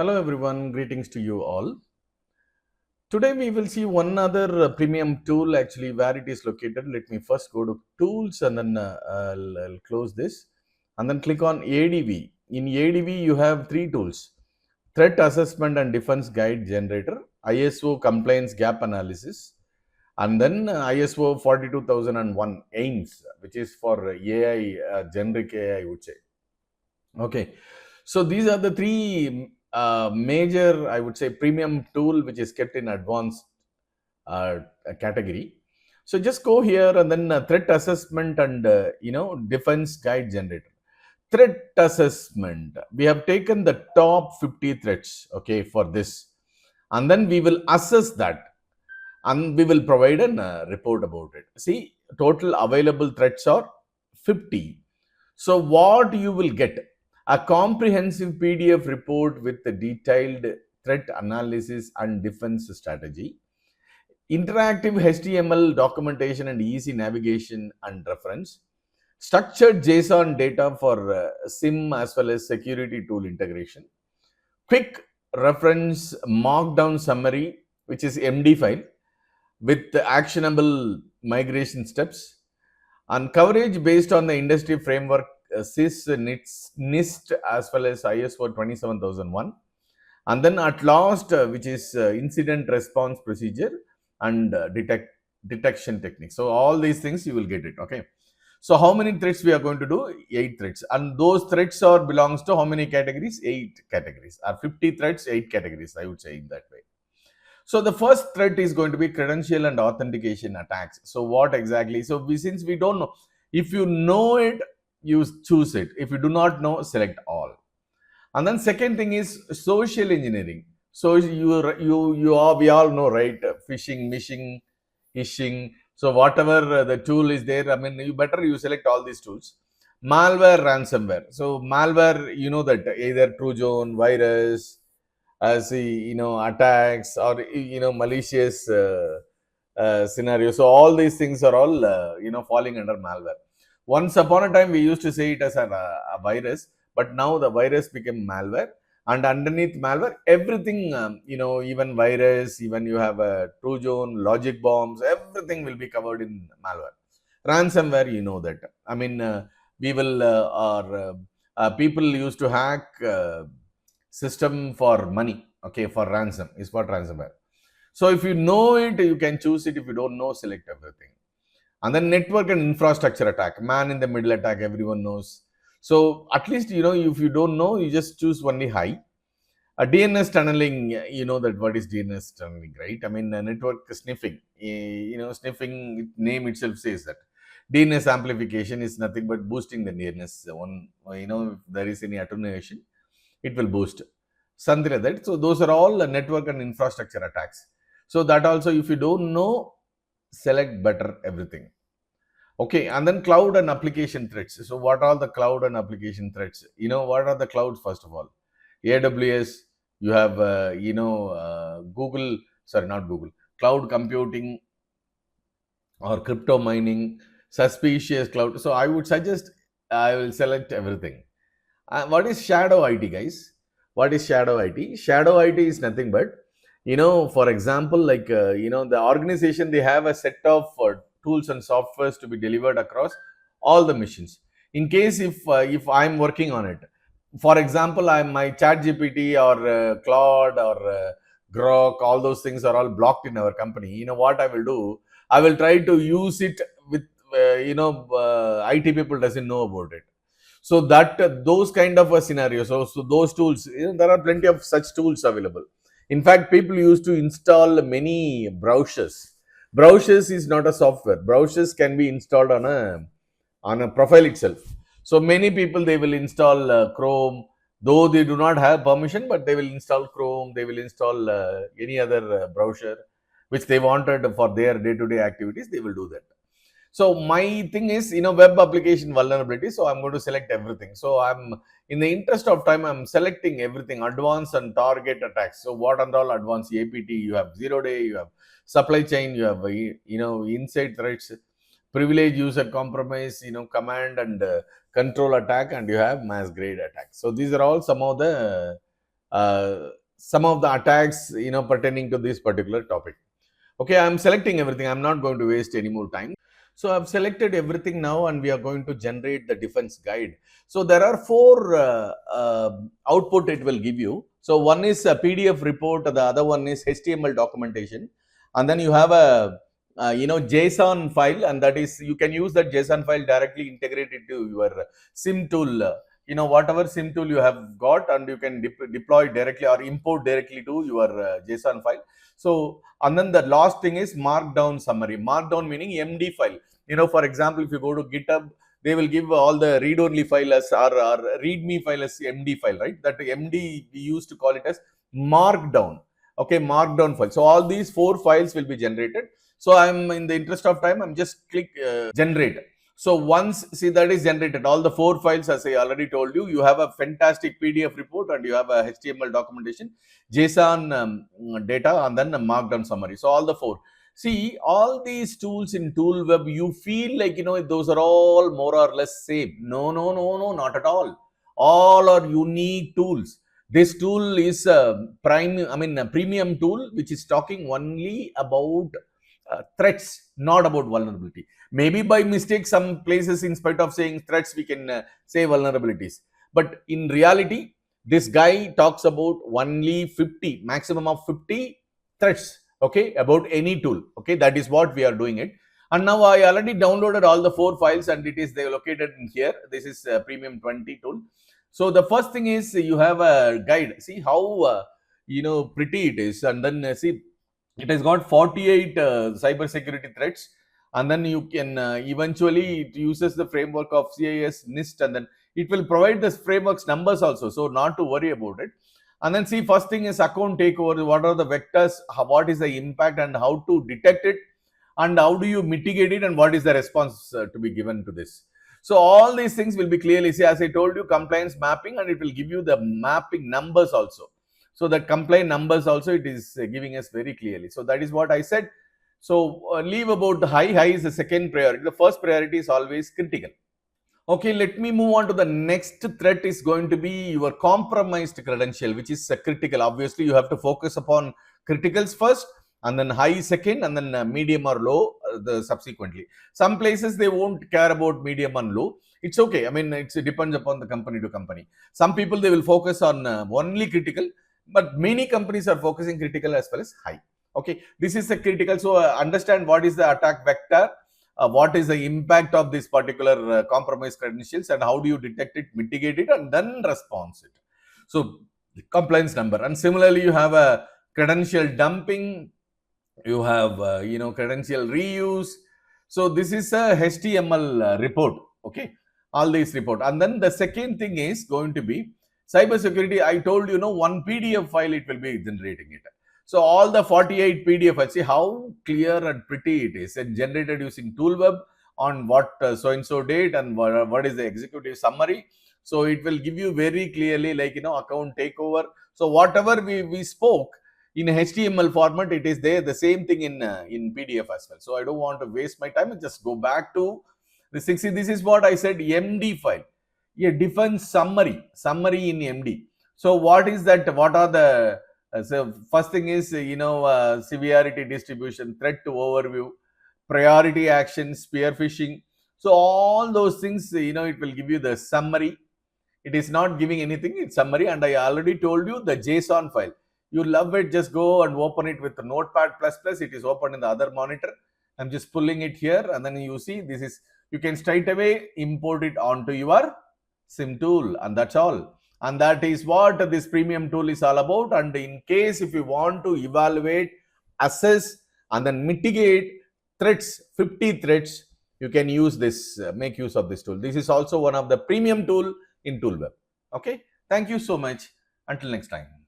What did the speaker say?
Hello everyone, greetings to you all. Today we will see one other premium tool actually where it is located. Let me first go to tools and then I'll close this and then click on ADV. In ADV you have three tools: Threat Assessment and Defense Guide Generator, ISO Compliance Gap Analysis, and then ISO 42001 AIMS, which is for AI, generic AI, I would say. Okay, so these are the three major, I would say, premium tool which is kept in advanced category. So just go here and then threat assessment and defense guide generator. Threat assessment. We have taken the top 50 threats. Okay, for this, and then we will assess that and we will provide a report about it. See, total available threats are 50. So what you will get? A comprehensive PDF report with the detailed threat analysis and defense strategy, interactive HTML documentation and easy navigation and reference, structured JSON data for SIM as well as security tool integration, quick reference markdown summary, which is MD file, with the actionable migration steps, and coverage based on the industry framework CIS, NIST as well as ISO 27001, and then at last which is incident response procedure and detection techniques. So all these things you will get it. Okay, so how many threats we are going to do? 8 threats, and those threats are belongs to how many categories? 8 categories, or 50 threats, 8 categories, I would say in that way. So the first threat is going to be credential and authentication attacks. So what exactly? So since we don't know, if you know it, you choose it. If you do not know, select all. And then second thing is social engineering. So we all know, right? Phishing, mishing, ishing. So whatever the tool is there, I mean, you select all these tools. Malware, ransomware. So malware, you know that either Trojan, virus, as attacks or malicious scenarios. So all these things are all falling under malware. Once upon a time we used to say it as a virus, but now the virus became malware, and underneath malware everything, even virus, even you have a Trojan, logic bombs, everything will be covered in malware. Ransomware, you know that, I mean, we will or people used to hack system for money. Okay, for ransom is what ransomware. So if you know it, you can choose it. If you don't know, select everything. And then network and infrastructure attack, man in the middle attack, everyone knows. So at least, if you don't know, you just choose only high. A DNS tunneling, you know that what is DNS tunneling, right? I mean, network sniffing, sniffing name itself says that. DNS amplification is nothing but boosting the DNS. If there is any attenuation, it will boost something like that. So those are all network and infrastructure attacks. So that also, if you don't know, select better everything. Okay, and then cloud and application threats. So what are the cloud and application threats? What are the clouds? First of all, AWS, you have Google, sorry, not Google, cloud computing or crypto mining, suspicious cloud. So I would suggest I will select everything. What is shadow IT, guys? What is shadow IT? Shadow IT is nothing but, for example, like, the organization, they have a set of tools and softwares to be delivered across all the machines. In case if I'm working on it, for example, I'm my chat GPT or Claude or Grok, all those things are all blocked in our company. You know what I will do? I will try to use it with, IT people doesn't know about it. So that those kind of a scenario. So those tools, there are plenty of such tools available. In fact, people used to install many browsers. Browsers is not a software. Browsers can be installed on a profile itself. So many people, they will install Chrome, though they do not have permission, but they will install Chrome. They will install any other browser which they wanted for their day-to-day activities. They will do that. So my thing is, web application vulnerability. So I'm going to select everything. So I'm, in the interest of time, I'm selecting everything, advanced and target attacks. So what are all advanced? APT, you have 0-day, you have supply chain, you have, inside threats, privilege user compromise, command and control attack, and you have mass grade attack. So these are all some of the some of the attacks, pertaining to this particular topic. Okay, I'm selecting everything. I'm not going to waste any more time. So I've selected everything now, and we are going to generate the defense guide. So there are four output it will give you. So one is a PDF report, the other one is HTML documentation, and then you have a JSON file, and that is you can use that JSON file directly integrated to your SIM tool. Whatever SIM tool you have got, and you can deploy directly or import directly to your JSON file. So, and then the last thing is markdown summary. Markdown meaning MD file. For example, if you go to GitHub, they will give all the read-only file as or read-me file as MD file, right? That MD we used to call it as markdown. Okay, markdown file. So all these four files will be generated. So I'm in the interest of time, I'm just click generate. So once, see, that is generated, all the four files, as I already told you, you have a fantastic PDF report and you have a HTML documentation, JSON data, and then a markdown summary. So all the four. See, all these tools in ToolWeb, you feel like, those are all more or less same. No, no, no, no, not at all. All are unique tools. This tool is a premium tool, which is talking only about threats, not about vulnerability. Maybe by mistake, some places, in spite of saying threats, we can say vulnerabilities. But in reality, this guy talks about only 50, maximum of 50 threats, okay, about any tool. Okay, that is what we are doing it. And now I already downloaded all the four files, and it is located in here. This is a premium 20 tool. So the first thing is you have a guide. See how pretty it is, and then see, it has got 48 cybersecurity threats, and then you can eventually, it uses the framework of CIS, NIST, and then it will provide this framework's numbers also, so not to worry about it. And then see, first thing is account takeover. What are the vectors, what is the impact, and how to detect it, and how do you mitigate it, and what is the response to be given to this. So all these things will be clearly, see, as I told you, compliance mapping, and it will give you the mapping numbers also. So the complaint numbers also it is giving us very clearly. So that is what I said. So leave about the high is the second priority. The first priority is always critical. Okay, let me move on to the next threat is going to be your compromised credential, which is critical. Obviously, you have to focus upon criticals first, and then high second, and then medium or low the subsequently. Some places they won't care about medium and low. It's okay. I mean, it depends upon the company to company. Some people they will focus on only critical, but many companies are focusing critical as well as high. Okay, this is the critical. So understand what is the attack vector, what is the impact of this particular compromised credentials, and how do you detect it, mitigate it, and then response it. So compliance number. And similarly, you have a credential dumping, you have credential reuse. So this is a HTML report. Okay, all these report. And then the second thing is going to be cybersecurity. I told you, one PDF file it will be generating it. So all the 48 PDF files, see how clear and pretty it is, and generated using ToolWeb on what so-and-so date, and what is the executive summary. So it will give you very clearly, like, account takeover. So whatever we spoke in HTML format, it is there, the same thing in PDF as well. So I don't want to waste my time and just go back to the 60. This is what I said, MD file, a defense summary in MD. So what is that? What are the so first thing is severity distribution, threat to overview, priority action, spear phishing. So all those things, it will give you the summary. It is not giving anything, it's summary. And I already told you the JSON file. You love it, just go and open it with the Notepad++. It is open in the other monitor. I'm just pulling it here, and then you see this is, you can straight away import it onto your SIM tool, and that's all. And that is what this premium tool is all about. And in case if you want to evaluate, assess, and then mitigate threats, 50 threats, you can use this, make use of this tool. This is also one of the premium tool in ToolWeb. Okay, thank you so much. Until next time.